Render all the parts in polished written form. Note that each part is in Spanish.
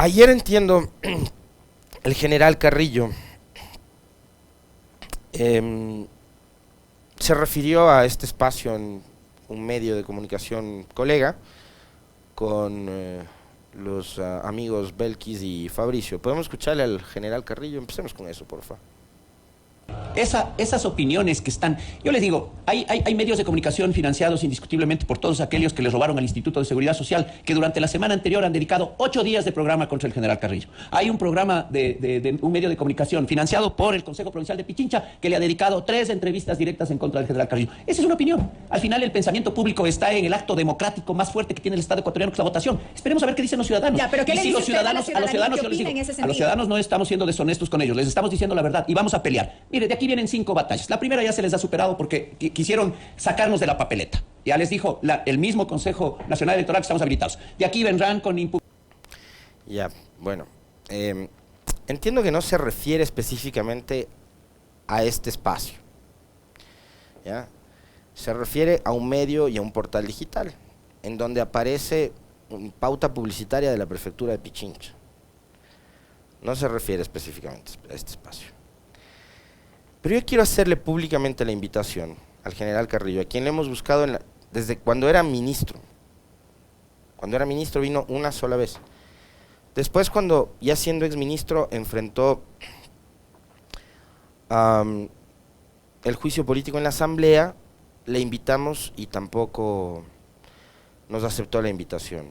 Ayer entiendo, el general Carrillo se refirió a este espacio en un medio de comunicación colega con los amigos Belkis y Fabricio. ¿Podemos escucharle al general Carrillo? Empecemos con eso, por favor. Esas opiniones que están... Yo les digo, hay medios de comunicación financiados indiscutiblemente por todos aquellos que les robaron al Instituto de Seguridad Social, que durante la semana anterior han dedicado 8 días de programa contra el general Carrillo. Hay un programa de un medio de comunicación financiado por el Consejo Provincial de Pichincha que le ha dedicado 3 entrevistas directas en contra del general Carrillo. Esa es una opinión. Al final el pensamiento público está en el acto democrático más fuerte que tiene el Estado ecuatoriano, que es la votación. Esperemos a ver qué dicen los ciudadanos. Ya, pero ¿qué y le si dice los usted ciudadanos, a los ciudadanos, yo les digo, a los ciudadanos no estamos siendo deshonestos con ellos, les estamos diciendo la verdad y vamos a pelear. Mire, de aquí vienen 5 batallas. La primera ya se les ha superado porque quisieron sacarnos de la papeleta. Ya les dijo el mismo Consejo Nacional Electoral que estamos habilitados. De aquí vendrán con Ya, bueno. Entiendo que no se refiere específicamente a este espacio. ¿Ya? Se refiere a un medio y a un portal digital, en donde aparece pauta publicitaria de la prefectura de Pichincha. No se refiere específicamente a este espacio. Pero yo quiero hacerle públicamente la invitación al general Carrillo, a quien le hemos buscado desde cuando era ministro. Cuando era ministro vino una sola vez. Después, cuando ya siendo exministro enfrentó el juicio político en la asamblea, le invitamos y tampoco nos aceptó la invitación.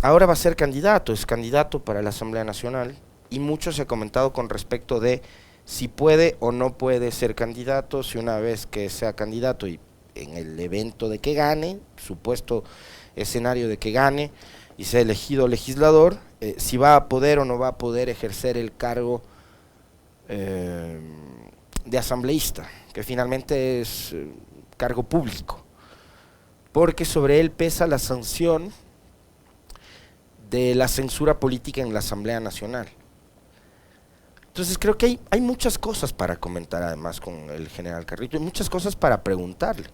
Ahora va a ser candidato, es candidato para la Asamblea Nacional, y mucho se ha comentado con respecto de si puede o no puede ser candidato, si una vez que sea candidato y en el evento de que gane, supuesto escenario de que gane y sea elegido legislador, si va a poder o no va a poder ejercer el cargo de asambleísta, que finalmente es cargo público, porque sobre él pesa la sanción de la censura política en la Asamblea Nacional. Entonces creo que hay muchas cosas para comentar además con el general Carrillo, hay muchas cosas para preguntarle.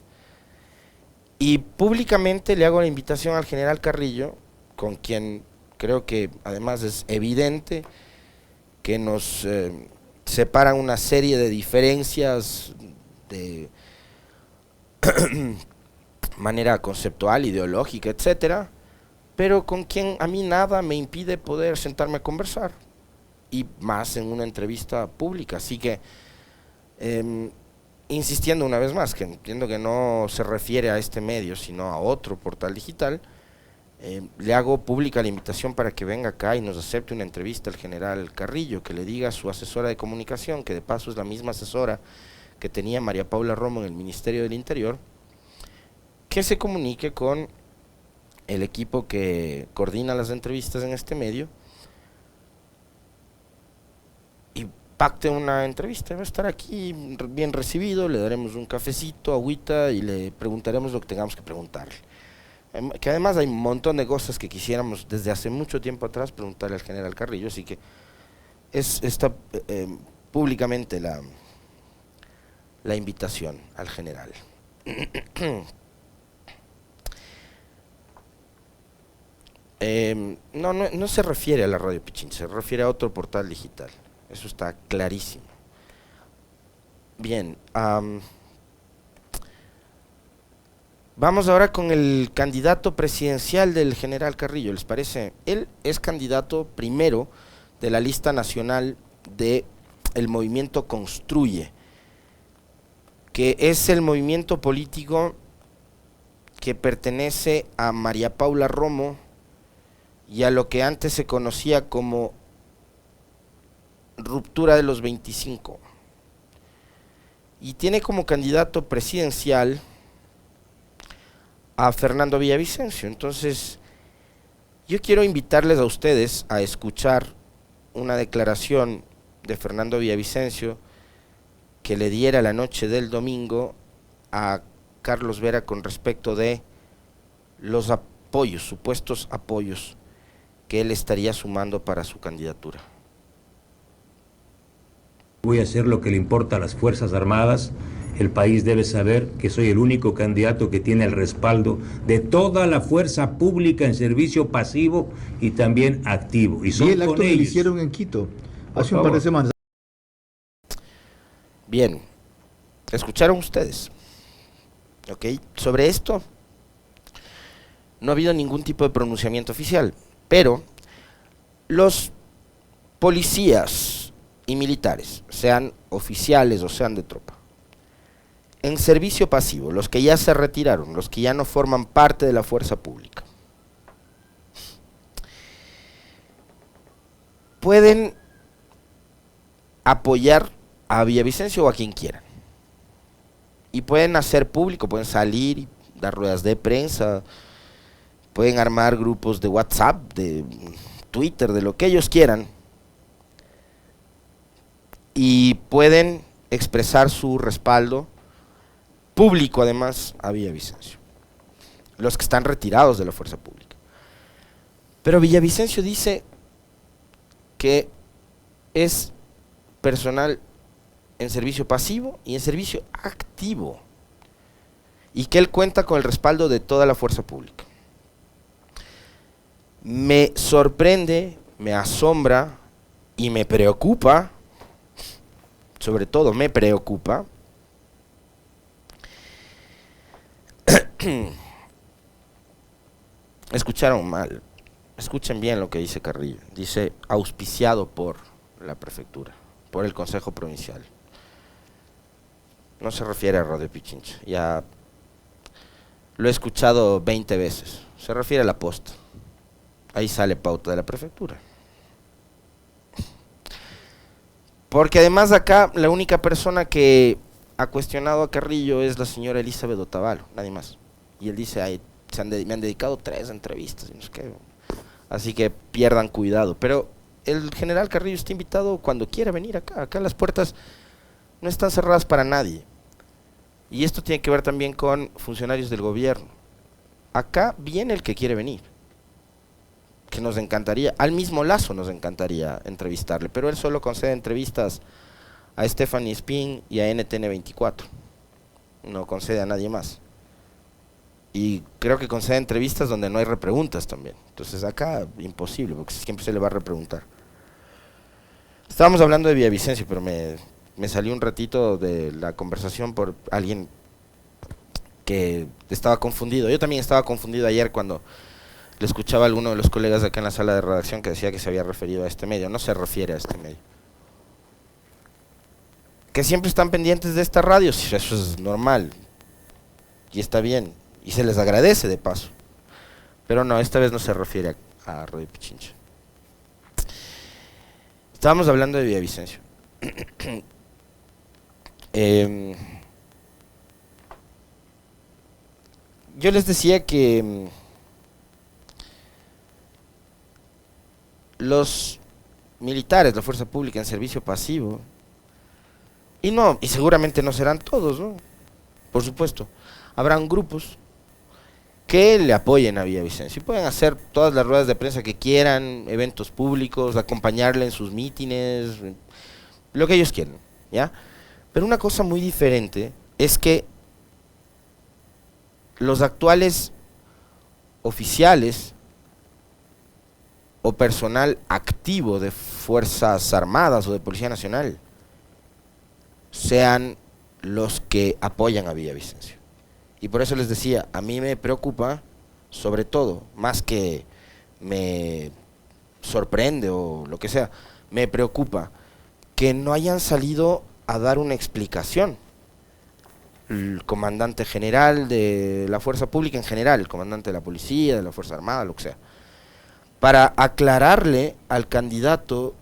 Y públicamente le hago la invitación al general Carrillo, con quien creo que además es evidente que nos separan una serie de diferencias de manera conceptual, ideológica, etcétera, pero con quien a mí nada me impide poder sentarme a conversar, y más en una entrevista pública. Así que, insistiendo una vez más, que entiendo que no se refiere a este medio, sino a otro portal digital, le hago pública la invitación para que venga acá y nos acepte una entrevista al general Carrillo, que le diga a su asesora de comunicación, que de paso es la misma asesora que tenía María Paula Romo en el Ministerio del Interior, que se comunique con el equipo que coordina las entrevistas en este medio y pacte una entrevista. Va a estar aquí bien recibido, le daremos un cafecito, agüita y le preguntaremos lo que tengamos que preguntarle. Que además hay un montón de cosas que quisiéramos desde hace mucho tiempo atrás preguntarle al general Carrillo, así que está públicamente la invitación al general. No se refiere a la Radio Pichincha, se refiere a otro portal digital, eso está clarísimo. Bien, vamos ahora con el candidato presidencial del general Carrillo, ¿les parece? Él es candidato primero de la lista nacional de el movimiento Construye, que es el movimiento político que pertenece a María Paula Romo y a lo que antes se conocía como Ruptura de los 25, y tiene como candidato presidencial a Fernando Villavicencio. Entonces yo quiero invitarles a ustedes a escuchar una declaración de Fernando Villavicencio que le diera la noche del domingo a Carlos Vera con respecto de los apoyos, supuestos apoyos que él estaría sumando para su candidatura. Voy a hacer lo que le importa a las Fuerzas Armadas El país debe saber que soy el único candidato que tiene el respaldo de toda la fuerza pública en servicio pasivo y también activo. Y son el acto con que le ellos. hicieron en Quito Por hace un par de favor. semanas. Bien, escucharon ustedes, ¿ok? Sobre esto no ha habido ningún tipo de pronunciamiento oficial, pero los policías y militares, sean oficiales o sean de tropa, en servicio pasivo, los que ya se retiraron, los que ya no forman parte de la fuerza pública, pueden apoyar a Villavicencio o a quien quieran. Y pueden hacer público, pueden salir y dar ruedas de prensa, pueden armar grupos de WhatsApp, de Twitter, de lo que ellos quieran. Y pueden expresar su respaldo público, además, a Villavicencio. Los que están retirados de la fuerza pública. Pero Villavicencio dice que es personal en servicio pasivo y en servicio activo, y que él cuenta con el respaldo de toda la fuerza pública. Me sorprende, me asombra y me preocupa, sobre todo me preocupa, escucharon mal, escuchen bien lo que dice Carrillo, dice auspiciado por la prefectura, por el Consejo Provincial. No se refiere a Radio Pichincha, ya lo he escuchado 20 veces, se refiere a la posta, ahí sale pauta de la prefectura. Porque además de acá, la única persona que ha cuestionado a Carrillo es la señora Elizabeth Otavalo, nadie más. Y él dice, ay, me han dedicado 3 entrevistas, y no sé qué. Así que pierdan cuidado. Pero el general Carrillo está invitado cuando quiera venir acá. Acá las puertas no están cerradas para nadie. Y esto tiene que ver también con funcionarios del gobierno. Acá viene el que quiere venir. Que nos encantaría, al mismo Lazo nos encantaría entrevistarle, pero él solo concede entrevistas a Stephanie Spin y a NTN24. No concede a nadie más. Y creo que concede entrevistas donde no hay repreguntas también. Entonces acá imposible, porque siempre se le va a repreguntar. Estábamos hablando de Villavicencio, pero me salió un ratito de la conversación por alguien que estaba confundido. Yo también estaba confundido ayer cuando le escuchaba a alguno de los colegas de acá en la sala de redacción que decía que se había referido a este medio. No se refiere a este medio. Que siempre están pendientes de esta radio, eso es normal. Y está bien. Y se les agradece de paso. Pero no, esta vez no se refiere a Radio Pichincha. Estábamos hablando de Villavicencio. Yo les decía que los militares, la fuerza pública en servicio pasivo, y seguramente no serán todos, ¿no? Por supuesto, habrán grupos que le apoyen a Villavicencio. Pueden hacer todas las ruedas de prensa que quieran, eventos públicos, acompañarle en sus mítines, lo que ellos quieran, ¿ya? Pero una cosa muy diferente es que los actuales oficiales o personal activo de Fuerzas Armadas o de Policía Nacional sean los que apoyan a Villavicencio. Y por eso les decía, a mí me preocupa, sobre todo, más que me sorprende o lo que sea, me preocupa que no hayan salido a dar una explicación. El comandante general de la Fuerza Pública en general, el comandante de la Policía, de la Fuerza Armada, lo que sea, para aclararle al candidato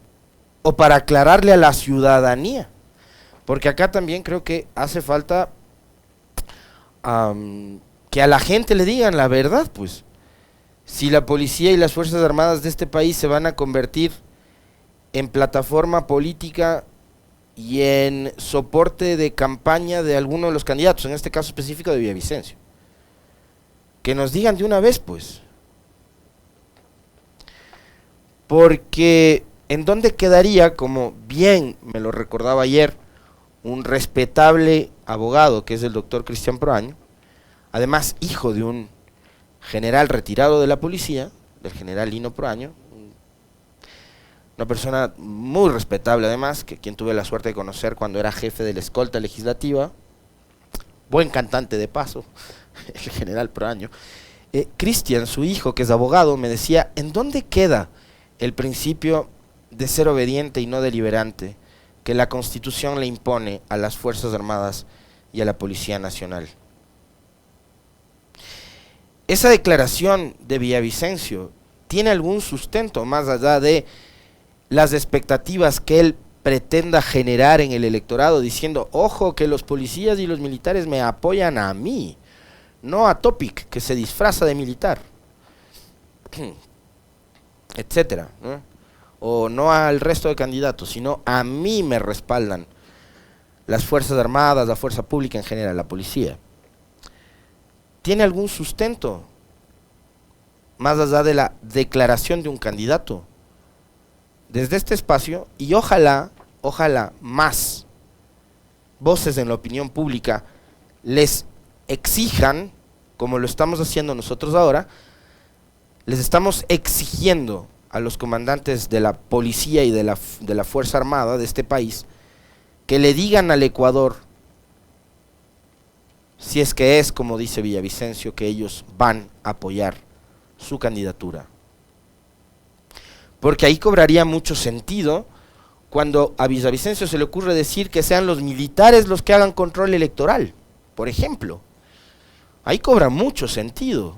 o para aclararle a la ciudadanía, porque acá también creo que hace falta que a la gente le digan la verdad, pues. Si la policía y las Fuerzas Armadas de este país se van a convertir en plataforma política y en soporte de campaña de alguno de los candidatos, en este caso específico de Villavicencio, que nos digan de una vez, pues. Porque en dónde quedaría, como bien me lo recordaba ayer, un respetable abogado, que es el doctor Cristian Proaño, además hijo de un general retirado de la policía, del general Lino Proaño, una persona muy respetable además, quien tuve la suerte de conocer cuando era jefe de la escolta legislativa, buen cantante de paso, el general Proaño. Cristian, su hijo, que es abogado, me decía, ¿en dónde queda el principio de ser obediente y no deliberante que la Constitución le impone a las Fuerzas Armadas y a la Policía Nacional? Esa declaración de Villavicencio tiene algún sustento más allá de las expectativas que él pretenda generar en el electorado, diciendo, ojo, que los policías y los militares me apoyan a mí, no a Topic, que se disfraza de militar, etcétera, ¿no? O no al resto de candidatos, sino a mí me respaldan las Fuerzas Armadas, la fuerza pública en general, la policía. ¿Tiene algún sustento más allá de la declaración de un candidato? Desde este espacio, y ojalá más voces en la opinión pública les exijan, como lo estamos haciendo nosotros ahora, les estamos exigiendo a los comandantes de la policía y de la Fuerza Armada de este país, que le digan al Ecuador, si es que es como dice Villavicencio, que ellos van a apoyar su candidatura. Porque ahí cobraría mucho sentido cuando a Villavicencio se le ocurre decir que sean los militares los que hagan control electoral, por ejemplo. Ahí cobra mucho sentido.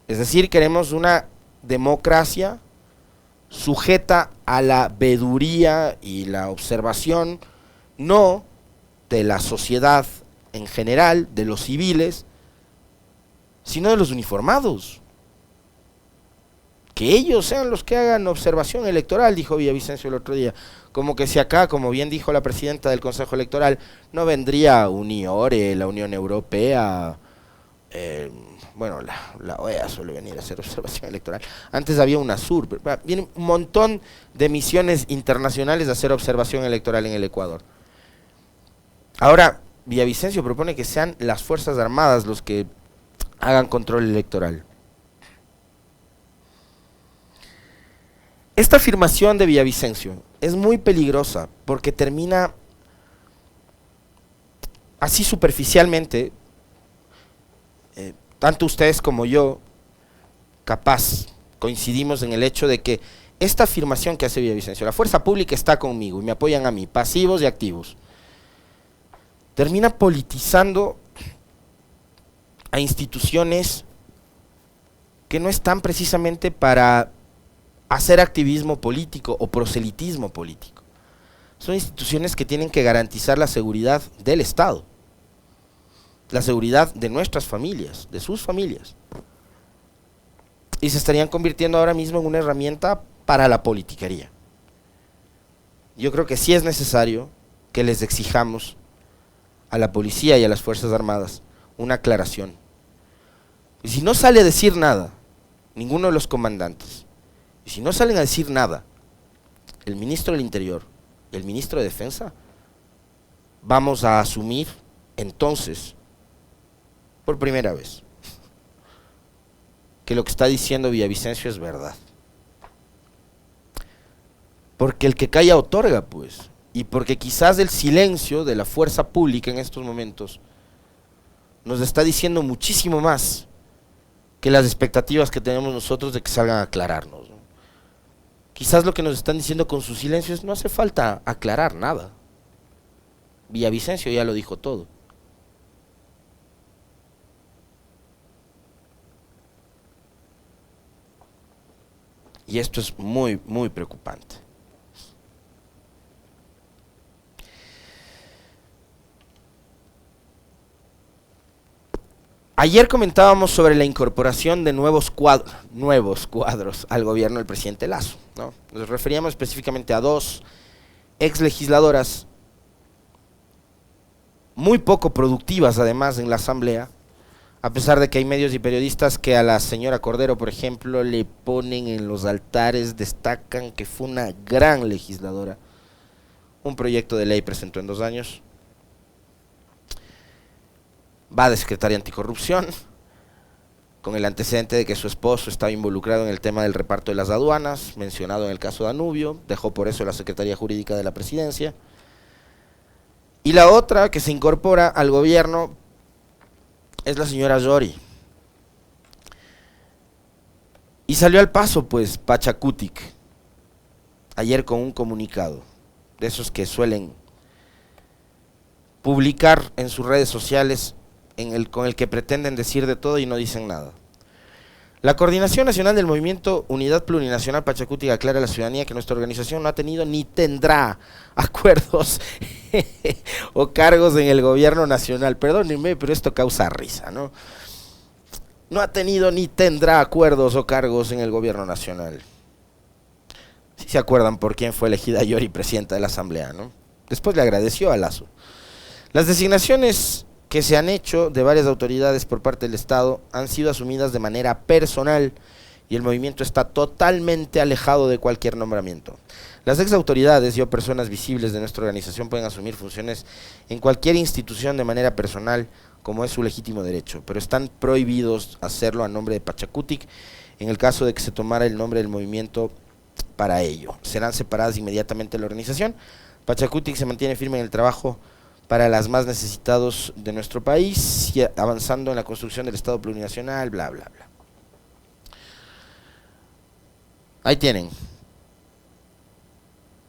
Es decir, queremos una democracia sujeta a la veeduría y la observación, no de la sociedad en general, de los civiles, sino de los uniformados. Que ellos sean los que hagan observación electoral, dijo Villavicencio el otro día. Como que si acá, como bien dijo la presidenta del Consejo Electoral, no vendría UNIORE, la Unión Europea, bueno, la OEA suele venir a hacer observación electoral. Antes había UNASUR, vienen un montón de misiones internacionales a hacer observación electoral en el Ecuador. Ahora, Villavicencio propone que sean las Fuerzas Armadas los que hagan control electoral. Esta afirmación de Villavicencio es muy peligrosa porque termina así superficialmente, tanto ustedes como yo, capaz, coincidimos en el hecho de que esta afirmación que hace Villavicencio, la fuerza pública está conmigo y me apoyan a mí, pasivos y activos, termina politizando a instituciones que no están precisamente para hacer activismo político o proselitismo político. Son instituciones que tienen que garantizar la seguridad del Estado, la seguridad de nuestras familias, de sus familias. Y se estarían convirtiendo ahora mismo en una herramienta para la politiquería. Yo creo que sí es necesario que les exijamos a la policía y a las Fuerzas Armadas una aclaración. Y si no sale a decir nada, ninguno de los comandantes, y si no salen a decir nada, el ministro del Interior, el ministro de Defensa, vamos a asumir entonces, por primera vez, que lo que está diciendo Villavicencio es verdad. Porque el que calla otorga, pues, y porque quizás el silencio de la fuerza pública en estos momentos nos está diciendo muchísimo más que las expectativas que tenemos nosotros de que salgan a aclararnos, ¿no? Quizás lo que nos están diciendo con su silencio es no hace falta aclarar nada. Villavicencio ya lo dijo todo. Y esto es muy, muy preocupante. Ayer comentábamos sobre la incorporación de nuevos cuadros al gobierno del presidente Lasso, ¿no? Nos referíamos específicamente a dos ex legisladoras muy poco productivas además en la asamblea, a pesar de que hay medios y periodistas que a la señora Cordero, por ejemplo, le ponen en los altares, destacan que fue una gran legisladora. Un proyecto de ley presentó en 2 años, va de secretaria anticorrupción, con el antecedente de que su esposo estaba involucrado en el tema del reparto de las aduanas, mencionado en el caso Danubio, dejó por eso la Secretaría Jurídica de la Presidencia. Y la otra que se incorpora al gobierno es la señora Yori. Y salió al paso, pues, Pachacutic, ayer con un comunicado, de esos que suelen publicar en sus redes sociales, con el que pretenden decir de todo y no dicen nada. La Coordinación Nacional del Movimiento Unidad Plurinacional Pachacutic aclara a la ciudadanía que nuestra organización no ha tenido ni tendrá acuerdos o cargos en el gobierno nacional. Perdónenme, pero esto causa risa, ¿no? No ha tenido ni tendrá acuerdos o cargos en el gobierno nacional. Si se acuerdan por quién fue elegida Yori presidenta de la Asamblea, ¿no? Después le agradeció a Lazo. Las designaciones que se han hecho de varias autoridades por parte del Estado han sido asumidas de manera personal y el movimiento está totalmente alejado de cualquier nombramiento. Las ex autoridades y o personas visibles de nuestra organización pueden asumir funciones en cualquier institución de manera personal, como es su legítimo derecho, pero están prohibidos hacerlo a nombre de Pachacutic en el caso de que se tomara el nombre del movimiento para ello. Serán separadas inmediatamente de la organización. Pachacutic se mantiene firme en el trabajo para las más necesitados de nuestro país y avanzando en la construcción del Estado plurinacional, bla, bla, bla. Ahí tienen.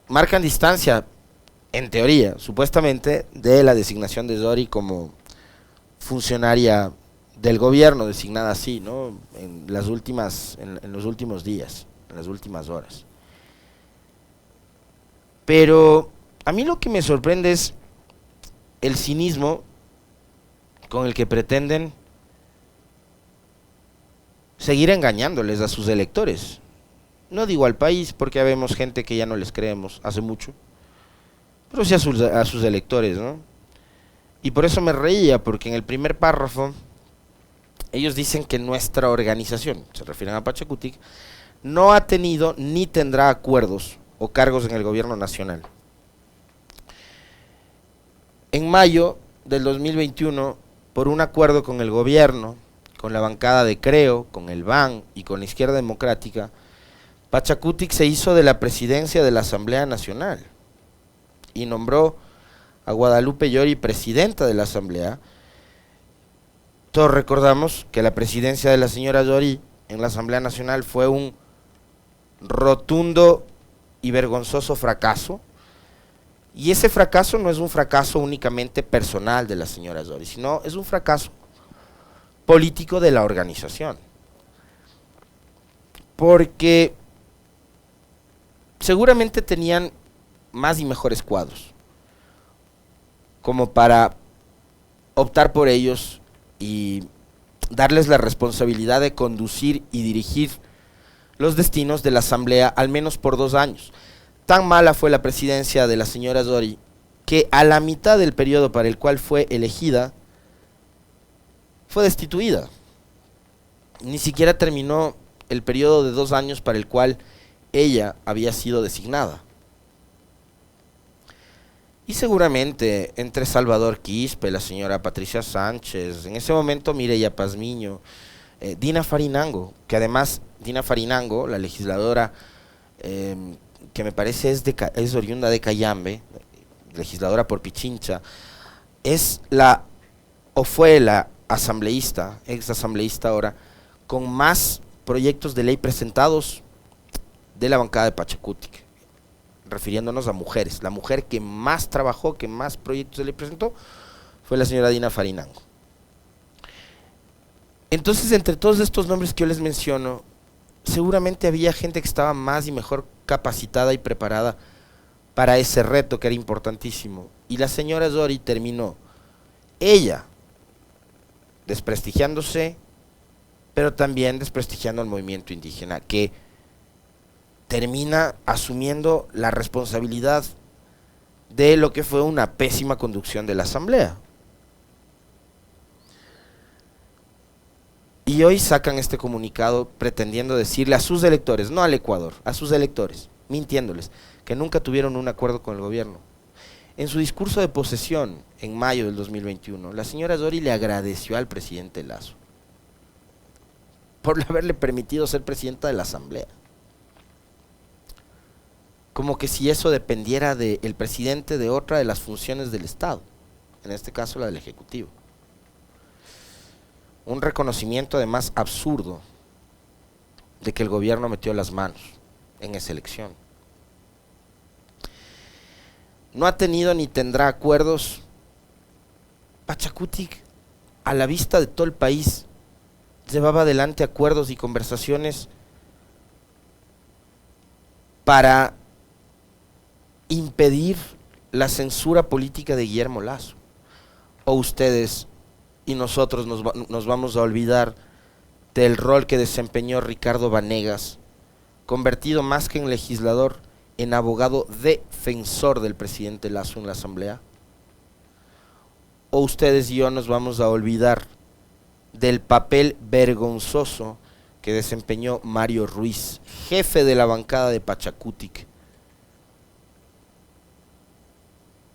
Marcan distancia, en teoría, supuestamente, de la designación de Yori como funcionaria del gobierno, designada así, ¿no? En los últimos días, en las últimas horas. Pero a mí lo que me sorprende es el cinismo con el que pretenden seguir engañándoles a sus electores. No digo al país, porque ya vemos gente que ya no les creemos hace mucho, pero sí a sus electores, ¿no? Y por eso me reía, porque en el primer párrafo ellos dicen que nuestra organización, se refieren a Pachacutic, no ha tenido ni tendrá acuerdos o cargos en el gobierno nacional. En mayo del 2021, por un acuerdo con el gobierno, con la bancada de Creo, con el BAN y con la Izquierda Democrática, Pachacutic se hizo de la presidencia de la Asamblea Nacional y nombró a Guadalupe Yori presidenta de la Asamblea. Todos recordamos que la presidencia de la señora Yori en la Asamblea Nacional fue un rotundo y vergonzoso fracaso. Y ese fracaso no es un fracaso únicamente personal de la señora Yori, sino es un fracaso político de la organización. Porque seguramente tenían más y mejores cuadros, como para optar por ellos y darles la responsabilidad de conducir y dirigir los destinos de la Asamblea al menos por 2 años. Tan mala fue la presidencia de la señora Yori que a la mitad del periodo para el cual fue elegida, fue destituida. Ni siquiera terminó el periodo de 2 años para el cual ella había sido designada. Y seguramente entre Salvador Quispe, la señora Patricia Sánchez, en ese momento Mireya Pazmiño, Dina Farinango, que además Dina Farinango, la legisladora que me parece es oriunda de Cayambe, legisladora por Pichincha, fue la asambleísta, ex asambleísta ahora, con más proyectos de ley presentados de la bancada de Pachacutic, refiriéndonos a mujeres. La mujer que más trabajó, que más proyectos de ley presentó, fue la señora Dina Farinango. Entonces, entre todos estos nombres que yo les menciono, seguramente había gente que estaba más y mejor capacitada y preparada para ese reto que era importantísimo. Y la señora Yori terminó, ella, desprestigiándose, pero también desprestigiando al movimiento indígena, que termina asumiendo la responsabilidad de lo que fue una pésima conducción de la Asamblea. Y hoy sacan este comunicado pretendiendo decirle a sus electores, no al Ecuador, a sus electores, mintiéndoles, que nunca tuvieron un acuerdo con el gobierno. En su discurso de posesión en mayo del 2021, la señora Dori le agradeció al presidente Lasso por haberle permitido ser presidenta de la Asamblea. Como que si eso dependiera del presidente de otra de las funciones del Estado, en este caso la del Ejecutivo. Un reconocimiento además absurdo de que el gobierno metió las manos en esa elección. No ha tenido ni tendrá acuerdos. Pachacutic, a la vista de todo el país, llevaba adelante acuerdos y conversaciones para impedir la censura política de Guillermo Lasso. O ustedes y nosotros nos vamos a olvidar del rol que desempeñó Ricardo Vanegas, convertido más que en legislador, en abogado defensor del presidente Lasso en la Asamblea. O ustedes y yo nos vamos a olvidar del papel vergonzoso que desempeñó Mario Ruiz, jefe de la bancada de Pachacutic,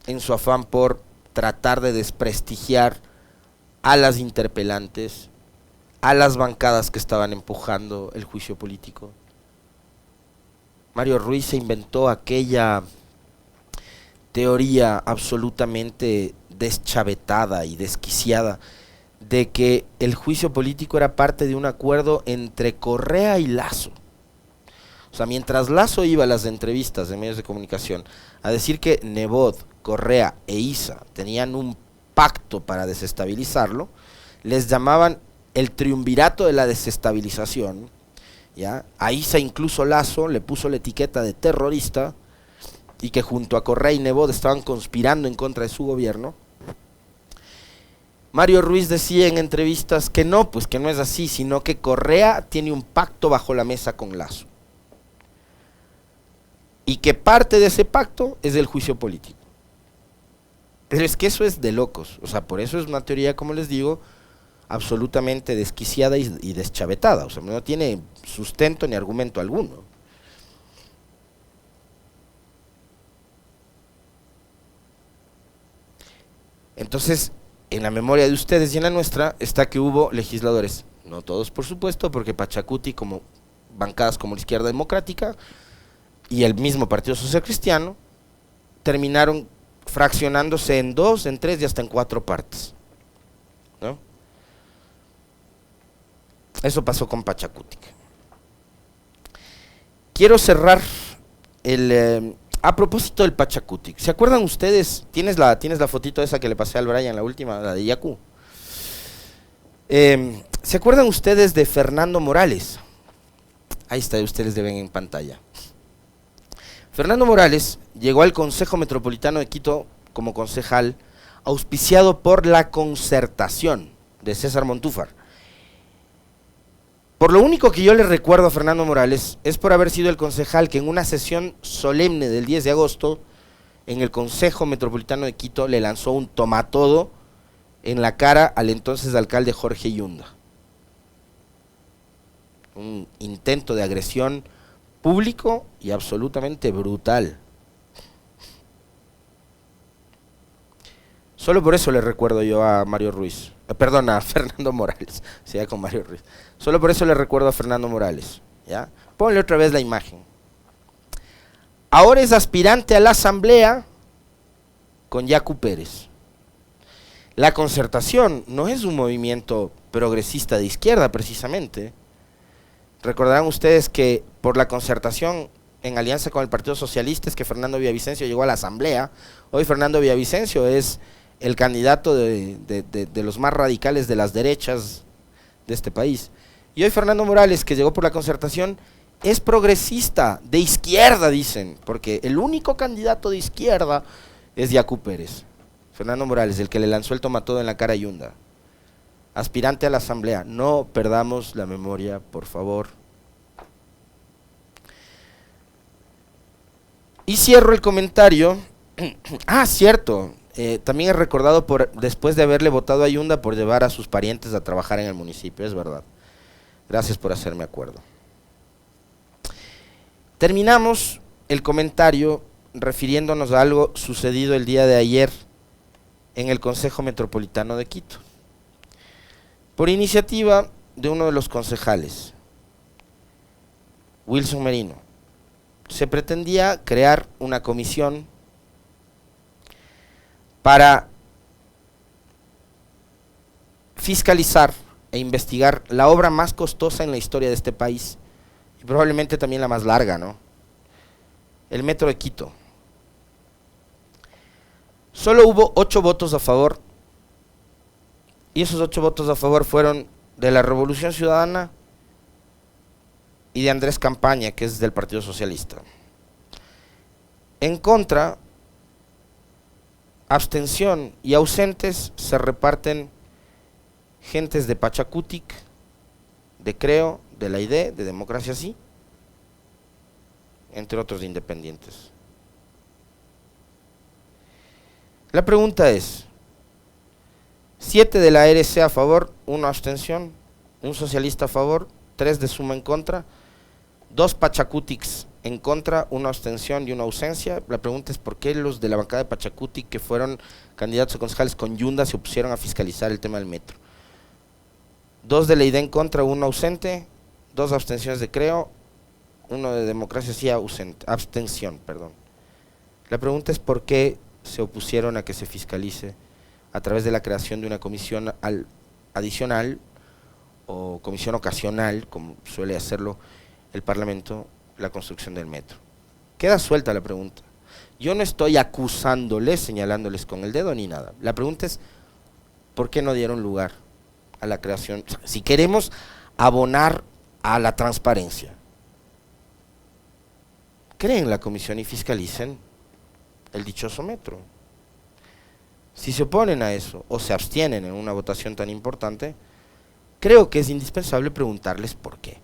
en su afán por tratar de desprestigiar a las interpelantes, a las bancadas que estaban empujando el juicio político. Mario Ruiz se inventó aquella teoría absolutamente deschavetada y desquiciada de que el juicio político era parte de un acuerdo entre Correa y Lasso. O sea, mientras Lasso iba a las entrevistas de medios de comunicación a decir que Nebot, Correa e Issa tenían un pacto para desestabilizarlo, les llamaban el triunvirato de la desestabilización, ¿ya? A Issa incluso Lasso le puso la etiqueta de terrorista y que junto a Correa y Nebot estaban conspirando en contra de su gobierno. Mario Ruiz decía en entrevistas que no, pues que no es así, sino que Correa tiene un pacto bajo la mesa con Lasso. Y que parte de ese pacto es el juicio político. Pero es que eso es de locos, o sea, por eso es una teoría, como les digo, absolutamente desquiciada y deschavetada, o sea, no tiene sustento ni argumento alguno. Entonces, en la memoria de ustedes y en la nuestra está que hubo legisladores, no todos por supuesto, porque Pachacuti, como bancadas como la Izquierda Democrática y el mismo Partido Social Cristiano, terminaron fraccionándose en 2, en 3 y hasta en 4 partes, ¿no? Eso pasó con Pachacutic. Quiero cerrar a propósito del Pachacutic. ¿Se acuerdan ustedes? ¿Tienes la fotito esa que le pasé al Brian, la última, la de Yacu? ¿Se acuerdan ustedes de Fernando Morales? Ahí está, ustedes le ven en pantalla. Fernando Morales llegó al Consejo Metropolitano de Quito como concejal, auspiciado por la Concertación de César Montúfar. Por lo único que yo le recuerdo a Fernando Morales es por haber sido el concejal que en una sesión solemne del 10 de agosto en el Consejo Metropolitano de Quito le lanzó un tomatodo en la cara al entonces alcalde Jorge Yunda. Un intento de agresión público y absolutamente brutal. Solo por eso le recuerdo yo a Mario Ruiz, perdón, a Fernando Morales, se con Mario Ruiz. Solo por eso le recuerdo a Fernando Morales, ¿ya? Ponle otra vez la imagen. Ahora es aspirante a la Asamblea con Yacu Pérez. La Concertación no es un movimiento progresista de izquierda precisamente. Recordarán ustedes que por la Concertación, en alianza con el Partido Socialista, es que Fernando Villavicencio llegó a la Asamblea. Hoy Fernando Villavicencio es el candidato de los más radicales de las derechas de este país. Y hoy Fernando Morales, que llegó por la Concertación, es progresista, de izquierda dicen, porque el único candidato de izquierda es Yacu Pérez. Fernando Morales, el que le lanzó el tomatodo en la cara a Yunda. Aspirante a la Asamblea, no perdamos la memoria, por favor. Y cierro el comentario. Cierto, también he recordado después de haberle votado a Yunda por llevar a sus parientes a trabajar en el municipio, es verdad. Gracias por hacerme acuerdo. Terminamos el comentario refiriéndonos a algo sucedido el día de ayer en el Consejo Metropolitano de Quito. Por iniciativa de uno de los concejales, Wilson Merino, se pretendía crear una comisión para fiscalizar e investigar la obra más costosa en la historia de este país y probablemente también la más larga, ¿no? El Metro de Quito. Solo hubo 8 votos a favor y esos 8 votos a favor fueron de la Revolución Ciudadana y de Andrés Campaña, que es del Partido Socialista. En contra, abstención y ausentes se reparten gentes de Pachacutic, de Creo, de la ID, de Democracia Sí, entre otros independientes. La pregunta es, 7 de la RC a favor, 1 abstención, 1 socialista a favor, 3 de Suma en contra, 2 Pachacutics en contra, 1 abstención y 1 ausencia. La pregunta es por qué los de la bancada de Pachacutic, que fueron candidatos a concejales con Yunda, se opusieron a fiscalizar el tema del metro. 2 de la ID en contra, 1 ausente, 2 abstenciones de Creo, 1 de Democracia Sí ausente, abstención, perdón. La pregunta es por qué se opusieron a que se fiscalice a través de la creación de una comisión adicional o comisión ocasional, como suele hacerlo el Parlamento, la construcción del metro. Queda suelta la pregunta. Yo no estoy acusándoles, señalándoles con el dedo ni nada. La pregunta es, ¿por qué no dieron lugar a la creación? Si queremos abonar a la transparencia, creen la comisión y fiscalicen el dichoso metro. Si se oponen a eso o se abstienen en una votación tan importante, creo que es indispensable preguntarles por qué.